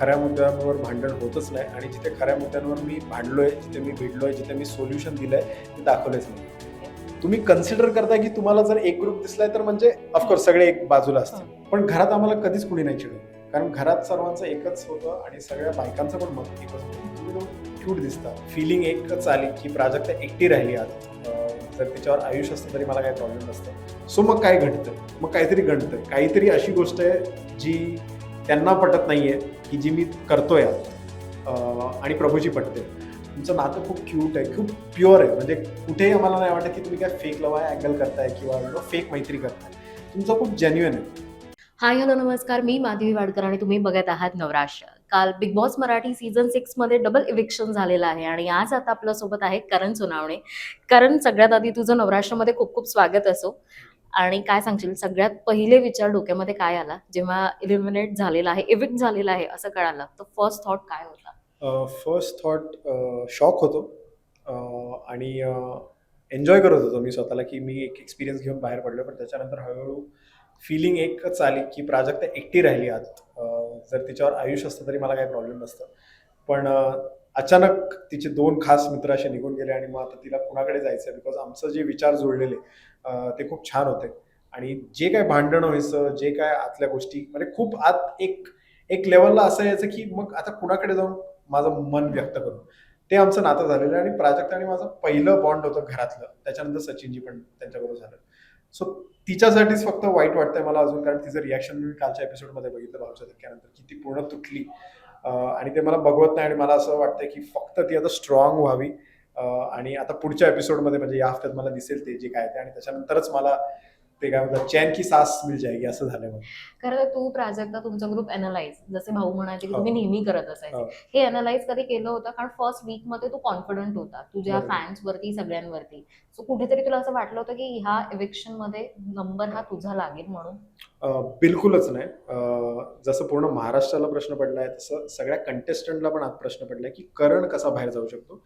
खऱ्या मुद्द्यांवर भांडण होतच नाही आणि जिथे खऱ्या मुद्द्यांवर मी भांडलोय, जिथे मी भिडलोय, जिथे मी सोल्युशन दिलंय ते दाखवलेच नाही. तुम्ही कन्सिडर करताय की तुम्हाला जर एक ग्रुप दिसलाय तर म्हणजे ऑफकोर्स सगळे एक बाजूला असतील. पण घरात आम्हाला कधीच कुणी नाही चिडवलं. कारण घरात सर्वांचं एकच होतं आणि सगळ्या बायकांचं पण मत एकच होतं. तुम्ही दोघं क्यूट दिसता. फिलिंग एकच आली की प्राजक्ता एकटी राहिली आज. जर तिच्यावर आयुष असतं तरी मला काही प्रॉब्लेम नसतं. सो मग काय घडतंय? मग काहीतरी घडतंय. काहीतरी अशी गोष्ट आहे जी त्यांना पटत नाहीये की जी मी करतोय आणि प्रभूची पटते. तुमचं नातं खूप क्यूट आहे, खूप प्युअर आहे. म्हणजे कुठेही आम्हाला नाही वाटत की तुम्ही काय फेक लव्ह अँगल करताय किंवा फेक मैत्री करताय. तुमचं खूप जेन्युइन आहे. हाय हॅलो नमस्कार. मी माधवी वाडकर आणि तुम्ही बघत आहात नवराष्ट्र. काल बिग बॉस मराठी सीझन 6 मध्ये डबल इविक्शन झालेलं आहे आणि आज आता आपल्यासोबत आहे करण सोनावणे. करण, सगळ्यात आधी तुझं नवराष्ट्रमध्ये खूप खूप स्वागत असो. आणि काय सांगशील, सगळ्यात पहिले विचार डोक्यामध्ये काय आला जेव्हा इलिमिनेट झालेला आहे, इविक्ट झालेला आहे असं कळालं, तर फर्स्ट थॉट काय होता? फर्स्ट थॉट शॉक होतो आणि एन्जॉय करत होतो मी स्वतःला की मी एक एक्सपिरियन्स घेऊन बाहेर पडलो. पण त्याच्यानंतर हळूहळू फिलिंग एकच आली की प्राजक्ता एकटी राहिली आज. जर तिच्यावर आयुष असतं तरी मला काही प्रॉब्लेम नसतं. पण अचानक तिचे 2 खास मित्र असे निघून गेले आणि मग आता तिला कुणाकडे जायचं आहे, बिकॉज आमचं जे विचार जुळलेले ते खूप छान होते. आणि जे काय भांडणं व्हायचं, जे काय आतल्या गोष्टी म्हणजे खूप आत एक एक लेवलला असं यायचं की मग आता कुणाकडे जाऊन माझं मन व्यक्त करू. ते आमचं नातं झालेलं आहे आणि प्राजक्ता आणि माझं पहिलं बॉन्ड होतं घरातलं. त्याच्यानंतर सचिनजी पण त्यांच्याबरोबर झालं. सो तिच्यासाठीच फक्त वाईट वाटतंय मला अजून, कारण तिचं रिॲक्शन मी कालच्या एपिसोडमध्ये बघितलं भाऊच्या धक्क्यानंतर की ती पूर्ण तुटली. आणि ते मला बघवत नाही आणि मला असं वाटतंय की फक्त ती आता स्ट्रॉंग व्हावी. आणि आता पुढच्या एपिसोडमध्ये म्हणजे या हफ्त्यात मला दिसेल ते जे काय ते, आणि त्याच्यानंतरच मला ते काय म्हणतात चैन की सास मिल जाएगी असं झालंय मला. खरं तू प्राजक्ता तुमचा ग्रुप अनालाइज, जसे भाऊ म्हणायचे की हो. तुम्ही नेहमी करत असायचे, हो. हे अनालाइज कधी केलं होतं? कारण फर्स्ट वीक मध्ये तू कॉन्फिडंट होता तुझ्या बरोबर. फॅन्स वरती, सगळ्यांवरती. सो कुठेतरी तुला असं वाटलं होतं की ह्या इविक्शन मध्ये नंबर हा तुझा लागेल म्हणून? बिलकुलच नाही. जसं पूर्ण महाराष्ट्राला प्रश्न पडलाय तसं सगळ्या कंटेस्टंटला पण आज प्रश्न पडलाय की करण कसा बाहेर जाऊ शकतो.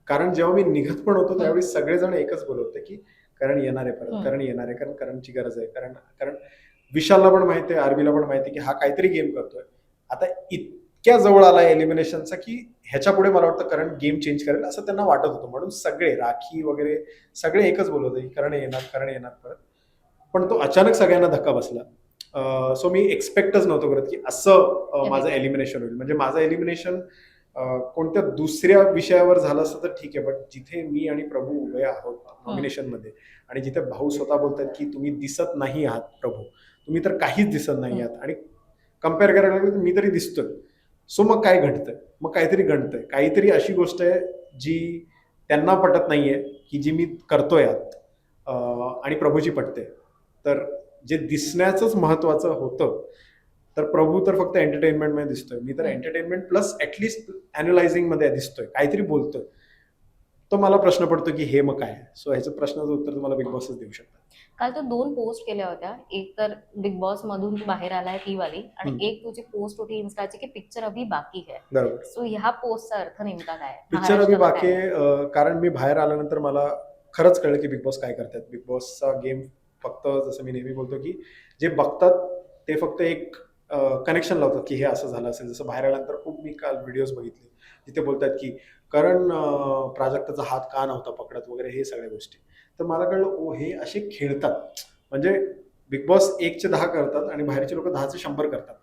कारण जेव्हा मी निघत पण होतो त्यावेळी सगळेजण एकच बोलत होते की करण येणार आहे परत, करण येणार आहे, कारण करणची गरज आहे. कारण कारण विशालला पण माहिती आहे, आरबीला पण माहिती आहे की हा काहीतरी गेम करतोय. आता इतक्या जवळ आलाय एलिमिनेशनचा की ह्याच्यापुढे मला वाटतं करण गेम चेंज करेल असं त्यांना वाटत होतं. म्हणून सगळे राखी वगैरे सगळे एकच बोलत होते की करण येणार, करण येणार परत. पण तो अचानक सगळ्यांना धक्का बसला. सो मी एक्सपेक्टच नव्हतो करत की असं माझं एलिमिनेशन होईल. म्हणजे माझं एलिमिनेशन कोणत्या दुसऱ्या विषयावर झालं असतं तर ठीक आहे, बट जिथे मी आणि प्रभू उभे आहोत नॉमिनेशनमध्ये आणि जिथे भाऊ स्वतः बोलतात की तुम्ही दिसत नाही आहात प्रभू, तुम्ही तर काहीच दिसत नाही आहात, आणि कम्पेअर करायला लागलं तर मी तरी दिसतोय. सो मग काय घडतंय? मग काहीतरी घडतंय. काहीतरी अशी गोष्ट आहे जी त्यांना पटत नाहीये की जी मी करतोय आत, आणि प्रभूची पटते. तर जे दिसण्याचंच महत्वाचं होतं, तर प्रभू तर फक्त एंटरटेनमेंटमध्ये दिसतोय. मी तर एंटरटेनमेंट प्लस ॲटलीस्ट ॲनलायझिंगमध्ये दिसतोय. काहीतरी बोलतोय. तो मला प्रश्न पडतो की हे मग काय? सो ह्याचं प्रश्नाचं उत्तर तुम्हाला बिग बॉसच देऊ शकतात. काल तू 2 पोस्ट केल्या होत्या. एक तर बिग बॉस मधून तू बाहेर आलाय ती वाली, आणि एक तुझी पोस्ट होती इन्स्टाची की पिक्चर अभी बाकी है. बरोबर. सो ह्या पोस्टचा अर्थ नेमका काय आहे? पिक्चर अभी महाराष्ट्राला बाकी काय? आहे. कारण मी बाहेर आल्यानंतर मला खरंच कळलं की बिग बॉस काय करतात. बिग बॉसचा गेम फक्त जसं मी नेहमी बोलतो की जे बघतात ते फक्त एक कनेक्शन लावतात की हे असं झालं असेल. जसं बाहेर आल्यानंतर खूप मी काल व्हिडिओज बघितले. तिथे बोलतात की कारण प्राजक्ताचा हात का नव्हता पकडत वगैरे हे सगळ्या गोष्टी. तर मला कळलं ओ हे असे खेळतात. म्हणजे बिग बॉस 1चे 10 करतात आणि बाहेरचे लोकं 10चे 100 करतात.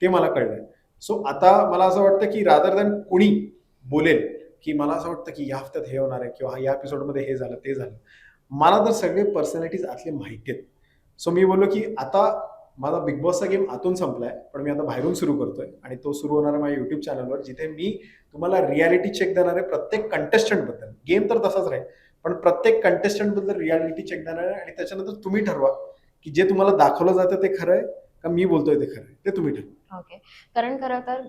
ते मला कळलंय. सो आता मला असं वाटतं की रादर दॅन कुणी बोलेल, की मला असं वाटतं की या हफ्त्यात हे होणार आहे किंवा या एपिसोडमध्ये हे झालं, ते झालं. मला तर सगळे पर्सनॅलिटीज आतले माहिती आहेत. सो मी बोललो की आता माझा बिग बॉसचा गेम आतून संपलाय, पण मी आता बाहेरून सुरू करतोय आणि तो सुरू होणार आहे माझ्या YouTube चॅनलवर, जिथे मी तुम्हाला रिॲलिटी चेक देणार आहे प्रत्येक कंटेस्टंटबद्दल. गेम तर तसाच राहील, पण प्रत्येक कंटेस्टंटबद्दल रिॲलिटी चेक देणार आहे आणि त्याच्यानंतर तुम्ही ठरवा, की जे तुम्हाला दाखवलं जातं ते खरं आहे का मी बोलतोय ते खरं आहे? ते तुम्ही ठरवा. ओके. कारण खरं तर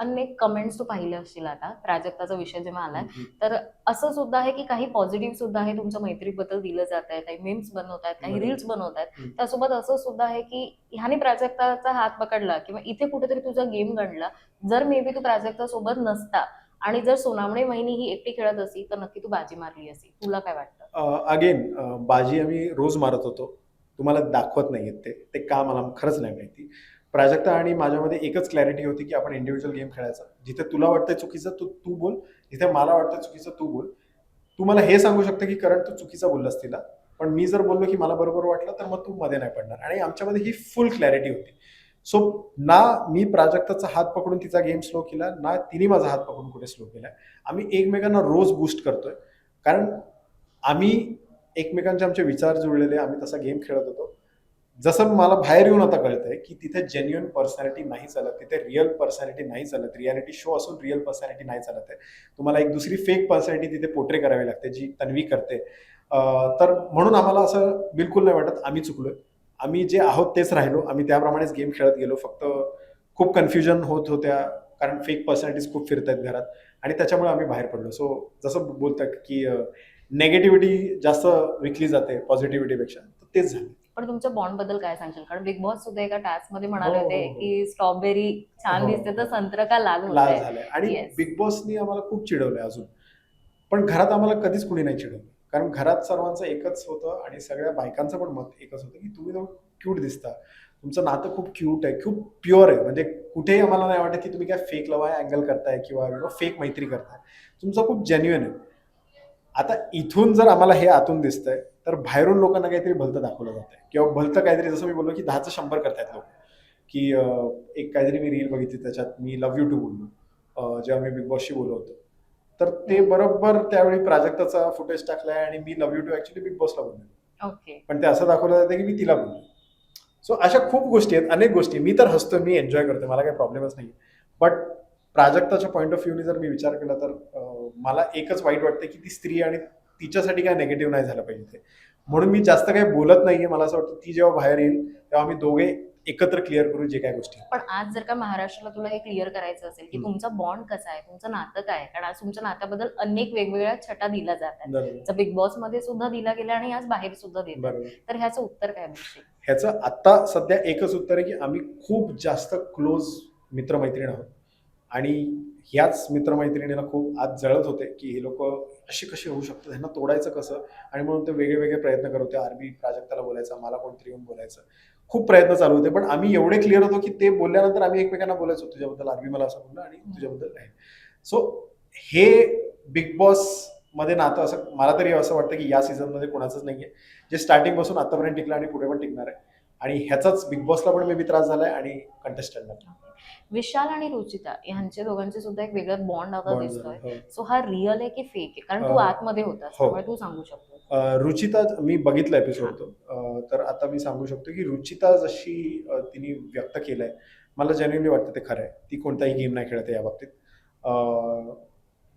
अनेक कमेंट्स तू पाहिले असतील आता, प्राजक्ताचा विषय जेव्हा आलाय, तर असं सुद्धा आहे की काही पॉझिटिव्ह सुद्धा आहे, तुमच्या मैत्रीबद्दल दिलं जात आहे, काही मीम्स बनवतायत, काही बरोबर. रील्स बनवतायत. त्यासोबत असं सुद्धा आहे की ह्याने प्राजक्ताचा हात पकडला किंवा इथे कुठेतरी तुझा गेम गणला. जर मे बी तू प्राजक्ता सोबत नसता आणि जर सोनावणे वहिनी ही एकटी खेळत असती, तर नक्की तू बाजी मारली असती. तुला काय वाटतं? अगेन बाजी आम्ही रोज मारत होतो. तुम्हाला दाखवत नाहीयेत ते. ते का मला खरंच नाही माहिती. प्राजक्ता आणि माझ्यामध्ये एकच क्लॅरिटी होती की आपण इंडिव्हिज्युअल गेम खेळायचा. जिथे तुला वाटतंय चुकीचं तू बोल, जिथे मला वाटतं चुकीचं तू बोल. तू मला हे सांगू शकतं की करण तू चुकीचा बोललास तिला, पण मी जर बोललो की मला बरोबर वाटलं तर मग तू मध्ये नाही पडणार. आणि आमच्यामध्ये ही फुल क्लॅरिटी होती. सो ना मी प्राजक्ताचा हात पकडून तिचा गेम स्लो केला, ना तिने माझा हात पकडून कुठे स्लो केला. आम्ही एकमेकांना रोज बूस्ट करतोय, कारण आम्ही एकमेकांचे आमचे विचार जुळलेले, आम्ही तसा गेम खेळत होतो. जसं मला बाहेर येऊन आता कळतंय की तिथे जेन्युइन पर्सनॅलिटी नाही चालत, तिथे रिअल पर्सनॅलिटी नाही चालत, रियालिटी शो असून रिअल पर्सनॅलिटी नाही चालत आहे. तुम्हाला एक दुसरी फेक पर्सनॅलिटी तिथे पोर्ट्रे करावी लागते, जी तन्वी करते. तर म्हणून आम्हाला असं बिलकुल नाही वाटत आम्ही चुकलोय. आम्ही जे आहोत तेच राहिलो, आम्ही त्याप्रमाणेच गेम खेळत गेलो. फक्त खूप कन्फ्युजन होत होत्या, कारण फेक पर्सनॅलिटीज खूप फिरत आहेत घरात, आणि त्याच्यामुळे आम्ही बाहेर पडलो. सो जसं बोलतात की नेगेटिव्हिटी जास्त विकली जाते पॉझिटिव्हिटीपेक्षा, तर तेच झालं. पण तुमच्या बॉन्ड बद्दल काय सांगशील? कारण बिग बॉस सुद्धा एका टास्क मध्ये हो, म्हणाले हो, होते हो. की स्ट्रॉबेरी छान हो, दिसते तर हो. संत्र का लाल लाल होतंय. झालंय. आणि येस. बिग बॉसनी आम्हाला खूप चिडवलंय अजून. पण घरात आम्हाला कधीच कुणी नाही चिडवलं. कारण घरात सर्वांचं एकच होतं आणि सगळ्या बायकांचं पण मत एकच होतं की तुम्ही दोघं क्यूट दिसता. तुमचं नातं खूप क्यूट आहे, खूप प्युअर आहे. म्हणजे कुठेही आम्हाला नाही वाटत की तुम्ही काय फेक लव्ह अँगल करताय किंवा फेक मैत्री करताय. तुमचं खूप जेन्युइन आहे. आता इथून जर आम्हाला हे आतून दिसतंय, तर बाहेरून लोकांना काहीतरी भलतं दाखवलं जातंय किंवा भलतं काहीतरी, जसं मी बोललो की 10चं 100 करतायत लोक. की एक काहीतरी मी रील बघितली, त्याच्यात मी लव्ह यू टू बोललो, जेव्हा मी बिग बॉसशी बोललो होतो. तर ते बरोबर त्यावेळी प्राजक्ताचा फुटेज टाकलाय आणि मी love you too actually big बॉसला बोललो. ओके. पण ते असं दाखवलं जातं की मी तिला बोललो. सो अशा खूप गोष्टी आहेत, अनेक गोष्टी. मी तर हसतो, मी एन्जॉय करतो, मला काही प्रॉब्लेमच नाही. बट प्राजक्ताच्या पॉईंट ऑफ व्ह्यूने जर मी विचार केला तर मला एकच वाईट वाटतं की ती स्त्री आणि तिच्यासाठी काय नेगेटिव्ह नाही झालं पाहिजे ते. म्हणून मी जास्त काही बोलत नाहीये. मला असं वाटतं ती जेव्हा बाहेर येईल तेव्हा आम्ही दोघे एकत्र क्लिअर करू जे काय गोष्टी आहेत. पण आज जर का महाराष्ट्राला तुला हे क्लिअर करायचं असेल की हम्म. तुमचा बॉन्ड कसा आहे, तुमचं नातं काय आहे, कारण आज तुमच्या नात्याबद्दल अनेक वेगवेगळ्या छटा दिल्या जातात. बरोबर. जर बिग बॉस मध्ये सुद्धा दिला गेला आणि आज बाहेर सुद्धा देतात, बरोबर. तर ह्याचं उत्तर काय देशील? ह्याचं आता सध्या एकच उत्तर आहे की आम्ही खूप जास्त क्लोज मित्रमैत्रीण आहोत. आणि ह्याच मित्रमैत्रिणीला खूप आज जळत होते की हे लोक अशी कशी होऊ शकतात, ह्यांना तोडायचं कसं. आणि म्हणून ते वेगळे वेगळे प्रयत्न करत होते. आरबी प्राजक्ताला बोलायचा, मला कोणतरी येऊन बोलायचं, खूप प्रयत्न चालू होते. पण आम्ही एवढे क्लिअर होतो की ते बोलल्यानंतर आम्ही एकमेकांना बोलायचो, तुझ्याबद्दल आरबी मला असं बोललं आणि तुझ्याबद्दल नाही. सो हे बिग बॉस मध्ये नातं असं मला तरी असं वाटतं की या सीझन मध्ये कोणाचंच नाहीये, जे स्टार्टिंग पासून आतापर्यंत टिकलं आणि पुढे पण टिकणार आहे. आणि ह्याचाच बिग बॉसला पण मे बी त्रास झालाय आणि कंटेस्टंटला विशाल आणि रुचिता यांचे दोघांचे सुद्धा एक वेगळा बॉन्ड आता बॉन्ड दिसतोय. झाला. सो हा रिअल आहे की फेक आहे? कारण तू आतमध्ये होतास, हो. त्यामुळे तू सांगू शकतो. रुचिता मी बघितला एपिसोड तो. तर आता मी सांगू शकतो की रुचिता जशी तिने व्यक्त केलंय, मला जेन्युइनली वाटतं ते खरं आहे. ती कोणताही गेम नाही खेळत आहे या बाबतीत.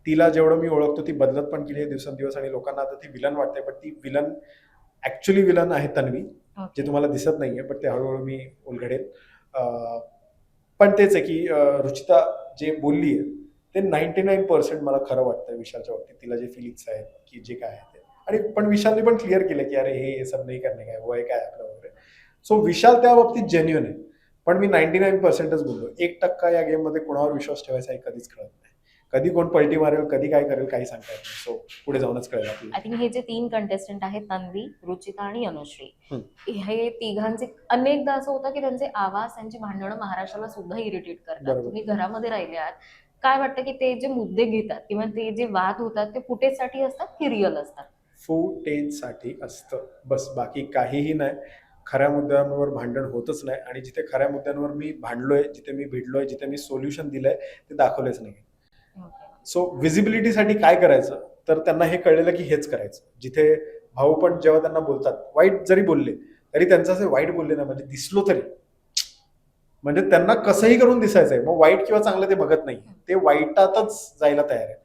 तिला जेवढं मी ओळखतो ती बदलत पण केली आहे दिवसेंदिवस, आणि लोकांना आता ती विलन वाटते. पण ती विलन ऍक्च्युली विलन आहे तन्वी, जे तुम्हाला दिसत नाहीये, पण ते हळूहळू मी उलगडेल. पण तेच आहे की रुचिता जे बोलली आहे ते 99% मला खरं वाटतं विशालच्या बाबतीत. तिला जे फिलिंग्स आहेत की जे काय आहे ते, आणि पण विशालने पण क्लिअर केलं की अरे हे सब नाही करणे काय, वय काय आपलं वगैरे. सो विशाल त्या बाबतीत जेन्युइन आहे. पण मी 99%च बोललो. 1% या गेम मध्ये कोणावर विश्वास ठेवायचा हे कधीच कळत नाही. कधी कोण पलटी मारेल, कधी काय करेल, काही सांगता येत नाही. सो पुढे जाऊनच कळेल आपल्याला. आय थिंक हे जे 3 कंटेस्टंट आहेत, तन्वी, रुचिता आणि अनुश्री, हम्म. हे तिघांचे अनेकदा असं होतं की त्यांचे आवाज, त्यांची भांडणं महाराष्ट्राला सुद्धा इरिटेट करतात. बरोबर. तुम्ही घरामध्ये राहिले आहात, काय वाटतं की ते जे मुद्दे घेतात किंवा ते जे वाद होतात ते फुटेजसाठी असतात की रिअल असतात? फुटेजसाठी असतं बस, बाकी काहीही नाही. खऱ्या मुद्द्यांवर भांडण होतच नाही, आणि जिथे खऱ्या मुद्द्यांवर मी भांडलोय, जिथे मी भिडलोय, जिथे मी सोल्युशन दिलंय ते दाखवलेच नाही. सो व्हिजिबिलिटीसाठी काय करायचं, तर त्यांना हे कळलेलं की हेच करायचं. जिथे भाऊ पण जेव्हा त्यांना बोलतात, वाईट जरी बोलले तरी त्यांचं असं वाईट बोलले ना, म्हणजे दिसलो तरी, म्हणजे त्यांना कसंही करून दिसायचंय. मग वाईट किंवा चांगलं ते बघत नाही, ते वाईटातच जायला तयार आहे.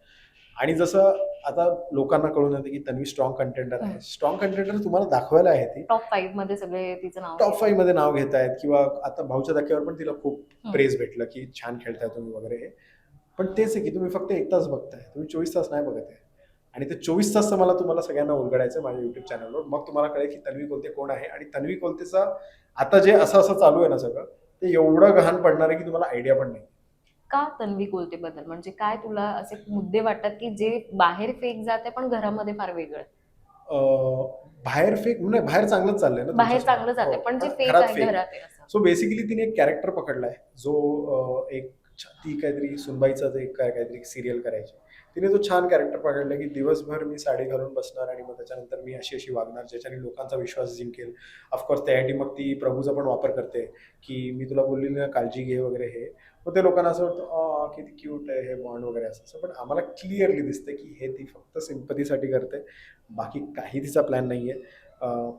आणि जसं आता लोकांना कळून येतं की तन्वी स्ट्रॉंग कंटेंडर आहे. स्ट्रॉंग कंटेंडर तुम्हाला दाखवायला आहे ती. टॉप 5 मध्ये सगळे तिचं नाव टॉप 5 मध्ये नाव घेत आहेत, किंवा आता भाऊच्या धक्क्यावर पण तिला खूप प्रेज भेटलं की छान खेळताय तुम्ही वगैरे. पण तेच आहे की तुम्ही फक्त 1 तास बघताय, तुम्ही 24 तास नाही बघत आहे. आणि ते 24 तास मला तुम्हाला सगळ्यांना उलगडायचं माझ्या युट्यूब चॅनलवर. मग तुम्हाला कळेल की तन्वी कोलते कोण आहे. आणि तन्वी कोलतेचा आता जे असं चालू आहे ना सगळं, ते एवढं गहाण पडणार आहे की तुम्हाला आयडिया पण नाही. का तन्वी कोलते बद्दल, म्हणजे काय तुला असे मुद्दे वाटतात की जे बाहेर फेक जाते पण घरामध्ये फार वेगळं? बाहेर फेक म्हणजे बाहेर चांगलंच चाललंय ना बाहेर तुमच्या चांगलं जाते हो, पण जे पण फेक घरात आहे फेक. घरात आहे असं. सो बेसिकली तिने एक कॅरेक्टर पकडलाय जो ती काहीतरी सुनबाईचा जे काहीतरी सिरियल करायची. तिने तो छान कॅरेक्टर पकडला की दिवसभर मी साडी घालून बसणार आणि मग त्याच्यानंतर मी अशी अशी वागणार ज्याच्याने लोकांचा विश्वास जिंकेल. ऑफकोर्स त्यासाठी मग ती प्रभूचा पण वापर करते की मी तुला बोलली ना काळजी घे वगैरे हे. मग ते लोकांना असं वाटतं किती क्यूट आहे हे बॉन्ड वगैरे असं. पण आम्हाला क्लिअरली दिसते की हे ती फक्त सिंपथीसाठी करते, बाकी काही तिचा प्लॅन नाहीये.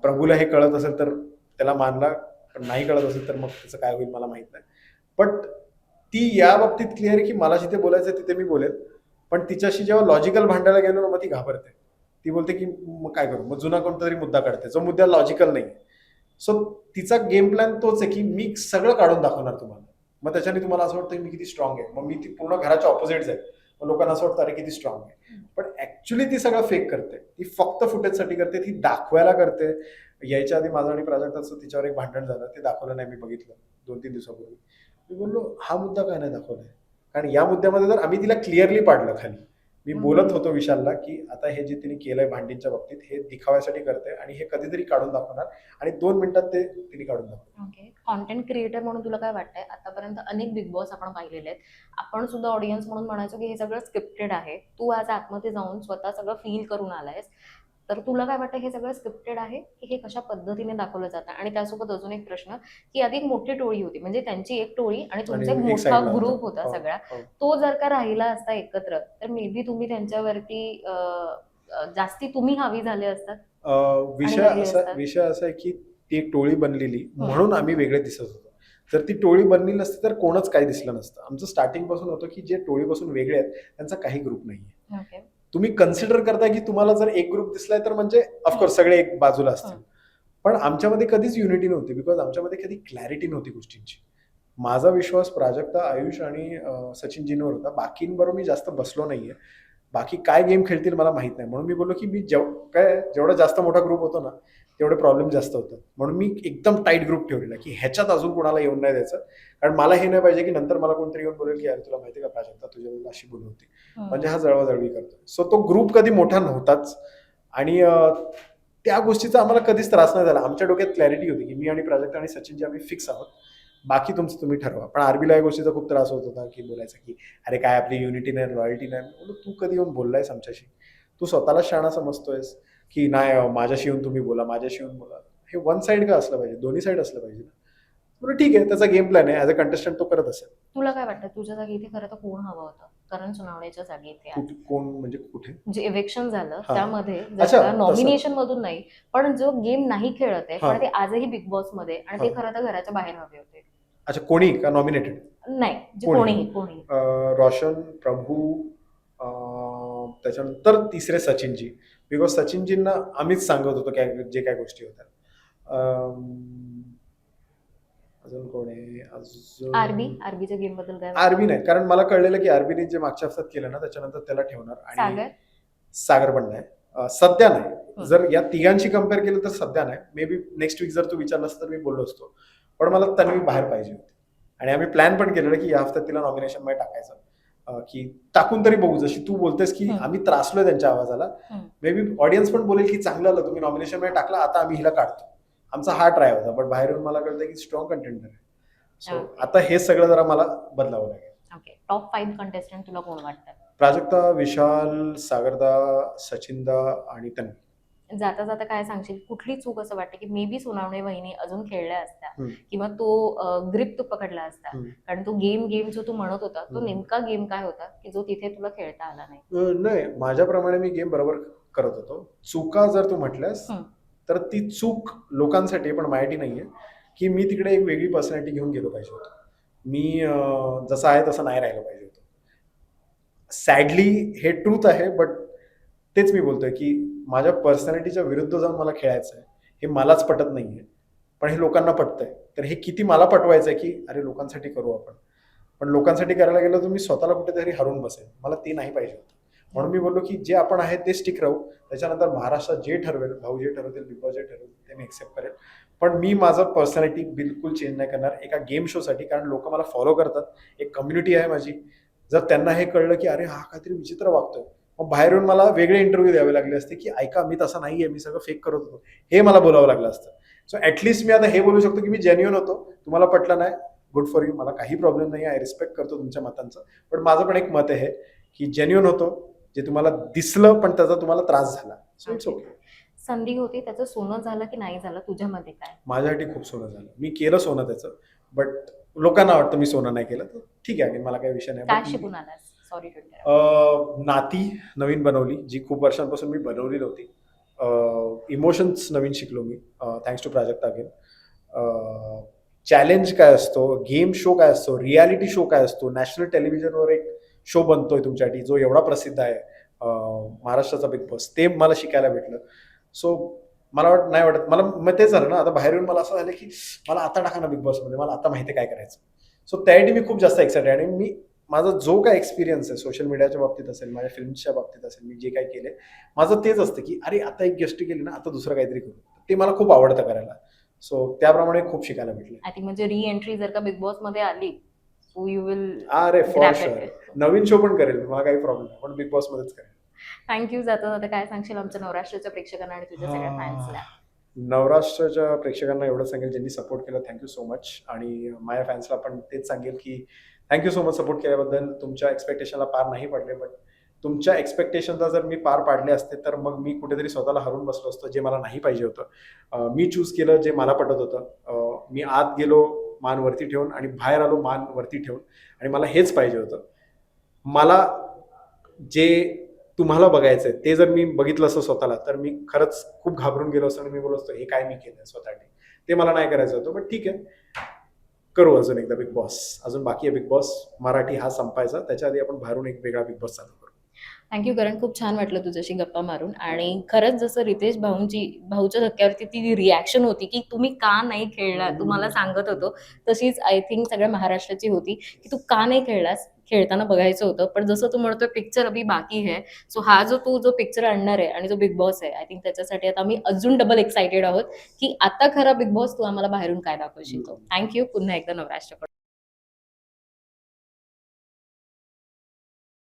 प्रभूला हे कळत असेल तर त्याला मानला, पण नाही कळत असेल तर मग त्याचं काय होईल मला माहित नाही. बट ती या बाबतीत क्लिअर की मला जिथे बोलायचं तिथे मी बोलेल, पण तिच्याशी जेव्हा लॉजिकल भांडायला गेलो ना मग ती घाबरते. ती बोलते की मग काय करू, मग जुना कोणता तरी मुद्दा काढते जो मुद्दा लॉजिकल नाही. सो तिचा गेम प्लॅन तोच आहे की मी सगळं काढून दाखवणार तुम्हाला. मग त्याच्याने तुम्हाला असं वाटतं मी किती स्ट्रॉंग आहे, मग मी ती पूर्ण घराच्या ऑपोजिट जाईल. मग लोकांना असं वाटतं अरे किती स्ट्रॉंग आहे. पण ऍक्च्युली ती सगळं फेक करते. ती फक्त फुटेजसाठी करते, ती दाखवायला करते. यायच्या आधी माझं आणि प्राजक्ताचं तिच्यावर एक भांडण झालं, ते दाखवलं नाही, मी बघितलं 2-3 दिवसापूर्वी. मी बोललो हा मुद्दा काय नाही दाखवलाय, कारण या मुद्द्यामध्ये जर आम्ही तिला क्लिअरली पाडलं खाली. मी बोलत होतो विशालला की आता हे जे तिने केलंय भांडींच्या बाबतीत हे दिखाव्यासाठी करते आणि हे कधीतरी काढून दाखवणार, आणि 2 मिनिटात ते तिने काढून दाखवलं. ओके. कॉन्टेंट क्रिएटर म्हणून तुला काय वाटतंय? आतापर्यंत अनेक बिग बॉस आपण पाहिलेले आहेत. आपण सुद्धा ऑडियन्स म्हणून म्हणायचो की हे सगळं स्क्रिप्टेड आहे. तू आज आतमध्ये जाऊन स्वतः सगळं फील करून आलायस. तर तुला काय वाटतं हे सगळं स्क्रिप्टेड आहे की हे कशा पद्धतीने दाखवलं जातं? आणि त्यासोबत अजून एक प्रश्न, की आधी एक मोठी टोळी होती, म्हणजे त्यांची एक टोळी आणि तुमचा एक आणि एक मोठा साईडला होता. ग्रुप होता हो, सगळा. हो. तो जर का राहिला असता एकत्र, तर मे बी तुम्ही त्यांच्यावरती जास्ती तुम्ही हावी झाले असतात आणि वेगळे असतात. विषय असा आहे की ती एक टोळी बनलेली म्हणून आम्ही वेगळे दिसत होतो. जर ती टोळी बनली नसती तर कोणच काही दिसलं नसतं. आमचं स्टार्टिंग पासून होतं की जे टोळीपासून वेगळे आहेत त्यांचा काही ग्रुप नाहीये. ओके. तुम्ही कन्सिडर करताय की तुम्हाला जर एक ग्रुप दिसलाय तर म्हणजे ऑफकोर्स सगळे एक बाजूला असतील. पण आमच्यामध्ये कधीच युनिटी नव्हती, बिकॉज आमच्यामध्ये कधी क्लॅरिटी नव्हती गोष्टींची. माझा विश्वास प्राजक्ता, आयुष आणि सचिनजींवर होता. बाकींबरोबर मी जास्त बसलो नाहीये. बाकी काय गेम खेळतील मला माहित नाही, म्हणून मी बोललो की मी जेवढा जास्त मोठा ग्रुप होतो ना तेवढे प्रॉब्लेम जास्त होतात. म्हणून मी एकदम टाईट ग्रुप ठेवलेला की ह्याच्यात अजून कोणाला येऊन नाही द्यायचं, कारण मला हे नाही पाहिजे की नंतर मला कोणतरी येऊन बोलेल की अरे तुला माहिती का प्राजक्ता तुझ्याबद्दल अशी बोलली होती, म्हणजे हा जळवाजळवी करतोय. सो तो ग्रुप कधी मोठा नव्हताच आणि त्या गोष्टीचा आम्हाला कधीच त्रास नाही झाला. आमच्या डोक्यात क्लॅरिटी होती की मी आणि प्राजक्ता आणि सचिनजी आम्ही फिक्स आहोत, बाकी तुमचं तुम्ही ठरवा. पण आरबीला या गोष्टीचा खूप त्रास होत होता की बोलायचा की अरे काय आपली युनिटी नाही, लॉयल्टी नाही. बोललो तू कधी येऊन बोललायस आमच्याशी? तू स्वतःला शहाणा समजतोयस की नाही माझ्याशी येऊन तुम्ही बोला, माझ्याशी येऊन बोला. हे वन साइड का असलं पाहिजे, दोन्ही साइड असलं पाहिजे ना. बरं ठीक आहे, त्याचा गेम प्लॅन आहे, ऍज अ कंटेस्टंट तो करत असेल. तुला काय वाटतं तुझ्या जागी इथे खरं तर कोण हवं होतं? करण सुनावणेच्या जागी इथे आज. कोण म्हणजे कुठे? जे इव्हेक्शन झालं हा. त्यामध्ये अच्छा, जर तसं. नॉमिनेशन मधून नाही, पण जो गेम नाही खेळत आहे हा. पण ते आजही बिग बॉस मध्ये आणि ते हा. खरं तर घराच्या बाहेर हवे होते. अच्छा, कोणी का नॉमिनेटेड? नाही, जे कोणी? कोणीही. रोशन, प्रभू, त्याच्यानंतर तिसरे सचिनजी. बिकॉज सचिनजींना आम्हीच सांगत होतो जे काय गोष्टी होत्या. अजून कोण आहे? आरबीच्या गेम बद्दल काय? आरबी नाही, कारण मला कळलेलं की आरबीने जे मागच्या हफ्त्यात केलं ना त्याच्यानंतर त्याला ठेवणार. आणि सागर पण नाही. सध्या नाही. जर या तिघांशी कम्पेअर केलं तर सध्या नाही. मे बी नेक्स्ट वीक जर तू विचारलास तर मी बोललो असतो, पण मला तन्वी बाहेर पाहिजे होती आणि आम्ही प्लॅन पण केलेलं की या हफ्त्यात तिला नॉमिनेशन मध्ये टाकायचं, की टाकून तरी बघू. जशी तू बोलतेस की आम्ही त्रासलोय त्यांच्या आवाजाला, मे बी ऑडियन्स पण बोलेल की चांगलं आलं तुम्ही नॉमिनेशन मध्ये टाकला, आता आम्ही हिला काढतो. आमचा हा ट्राय होता, बट बाहेरून मला कळतं की स्ट्रॉंग कंटेंटर आहे. सो आता हे सगळं जरा मला बदलावं लागेल. ओके. टॉप 5 कंटेस्टंट तुला कोण वाटतं? प्राजक्ता, विशाल, सागरदा, सचिनदा आणि तन्वी. जाता जाता काय सांगशील, कुठली चूक असं वाटतं की मे बी सोनावणे वहिनी अजून खेळल्या असत्या किंवा तो ग्रिप तू पकडला असता? कारण तो गेम जो तू म्हणत होता तो नेमका गेम काय होता की जो तिथे तुला खेळता आला नाही? नाही, माझ्याप्रमाणे मी गेम बरोबर करत होतो. चुका जर तू म्हटल्यास तर ती चूक लोकांसाठी पण माझ्यासाठी नाहीये की मी तिकडे एक वेगळी पर्सनॅलिटी घेऊन गेलो पाहिजे होतो. मी जसं आहे तसं नाही राहिलं पाहिजे होतं. सॅडली हे ट्रूथ आहे, बट तेच मी बोलतोय की माझ्या पर्सनॅलिटीच्या विरुद्ध जाऊन मला खेळायचं आहे. हे मलाच पटत नाहीये, पण हे लोकांना पटतंय. तर हे किती मला पटवायचं आहे की अरे लोकांसाठी करू आपण, पण लोकांसाठी करायला गेलो तर मी स्वतःला कुठेतरी हरवून बसेल. मला ते नाही पाहिजे होतं. म्हणून मी बोललो की जे आपण आहे ते स्टिक राहू. त्याच्यानंतर महाराष्ट्रात जे ठरवेल, भाऊ जे ठरवतील, बिग बॉस जे ठरवेल ते मी एक्सेप्ट करेल. पण मी माझं पर्सनॅलिटी बिलकुल चेंज नाही करणार एका गेम शोसाठी, कारण लोक मला फॉलो करतात. एक कम्युनिटी आहे माझी. जर त्यांना हे कळलं की अरे हा काहीतरी विचित्र वागतोय, मग बाहेर येऊन मला वेगळे इंटरव्ह्यू द्यावे लागले असते की ऐका मी तसा नाहीये, मी सगळं फेक करत होतो, हे मला बोलावं लागलं असतं. सो ऍटलिस्ट मी आता हे बोलू शकतो की मी जेन्युअन होतो. तुम्हाला पटलं नाही, गुड फॉर यू. मला काही प्रॉब्लेम नाही. आय रिस्पेक्ट करतो तुमच्या मतांचं. पण माझं पण एक मत आहे की जेन्युअन होतो. जे तुम्हाला दिसलं पण त्याचा तुम्हाला त्रास झाला, सो इट्स ओके. संधी होती त्याचं सोनं झालं की नाही झालं तुझ्यामध्ये काय? माझ्यासाठी खूप सोनं झालं. मी केलं सोनं त्याचं, बट लोकांना वाटतं मी सोनं नाही केलं. तर ठीक आहे, मला काही विषय नाही. काय But शिकून आलास? सॉरी टू नाती नवीन बनवली, जी खूप वर्षांपासून मी बनवली नव्हती. इमोशन्स नवीन शिकलो मी, thanks to Prajakta again. Challenge काय असतो, गेम शो काय असतो, रियालिटी शो काय असतो, नॅशनल टेलिव्हिजनवर एक शो बनतोय तुमच्यासाठी जो एवढा प्रसिद्ध आहे, महाराष्ट्राचा बिग बॉस, ते मला शिकायला भेटलं. सो मला नाही वाटत, मला मग तेच झालं ना, आता बाहेर येऊन मला असं झालं की मला आता टाका ना बिग बॉसमध्ये, मला आता माहिती काय करायचं. सो त्यासाठी मी खूप जास्त एक्सायटेड आहे. आणि मी माझा जो काय एक्सपिरियन्स आहे सोशल मीडियाच्या बाबतीत असेल, माझ्या फिल्मच्या बाबतीत असेल, मी जे काय केले, माझं तेच असतं की अरे आता एक गोष्ट केली ना, आता दुसरं काहीतरी करू. ते मला खूप आवडतं करायला. सो त्याप्रमाणे खूप शिकायला भेटलं. आय थिंक म्हणजे री एंट्री जर का बिग बॉस मध्ये आली सो यू विल अरे for grab sure. It. Naveen show पण करेल, मला काही प्रॉब्लेम नाही, पण बिग बॉस मध्येच करेल. थँक्यू. जाता जाता काय सांगशील आमच्या नवराष्ट्राच्या प्रेक्षकांना आणि तुझ्या सगळ्या फॅन्सला? नवराष्ट्राच्या प्रेक्षकांना एवढं सांगेल, ज्यांनी सपोर्ट केला थँक्यू सो मच. आणि माझ्या फॅन्सला पण तेच सांगेल की थँक्यू सो मच सपोर्ट केल्याबद्दल. तुमच्या एक्सपेक्टेशनला पार नाही पडले, बट तुमच्या एक्सपेक्टेशनला जर मी पार पाडले असते तर मग मी कुठेतरी स्वतःला हरून बसलो असतो, जे मला नाही पाहिजे होतं. मी चूज केलं जे मला पटत होतं. मी आत गेलो मान वरती ठेवून आणि बाहेर आलो मान वरती ठेवून, आणि मला हेच पाहिजे होतं. मला जे तुम्हाला बघायचंय ते जर मी बघितलं असतं स्वतःला, तर मी खरंच खूप घाबरून गेलो असतो आणि मी बोललो असतो हे काय मी केलंय स्वतःसाठी. ते मला नाही करायचं होतं, पण ठीक आहे, करू अजून एकदा बिग बॉस. अजून बाकी आहे बिग बॉस मराठी, हा संपायचा. त्याच्या आधी आपण बाहेरून एक वेगळा बिग बॉस चालू करू. थँक्यू करण. खूप छान वाटलं तुझ्याशी गप्पा मारून. आणि खरंच जसं रितेश भाऊच्या धक्क्यावरती ती रिॲक्शन होती की तुम्ही का नाही खेळला, तुम्हाला सांगत होतो, तशीच आय थिंक सगळ्या महाराष्ट्राची होती की तू का नाही खेळलास, खेळताना बघायचं होतं. पण जसं तू म्हणतोय पिक्चर अभी बाकी है, सो हा जो पिक्चर आणणार आहे आणि जो बिग बॉस आहे, आय थिंक त्याच्यासाठी आता आम्ही अजून डबल एक्सायटेड आहोत की आता खरा बिग बॉस तू आम्हाला बाहेरून काय दाखवशील. थँक्यू पुन्हा एकदा नवराष्ट्र.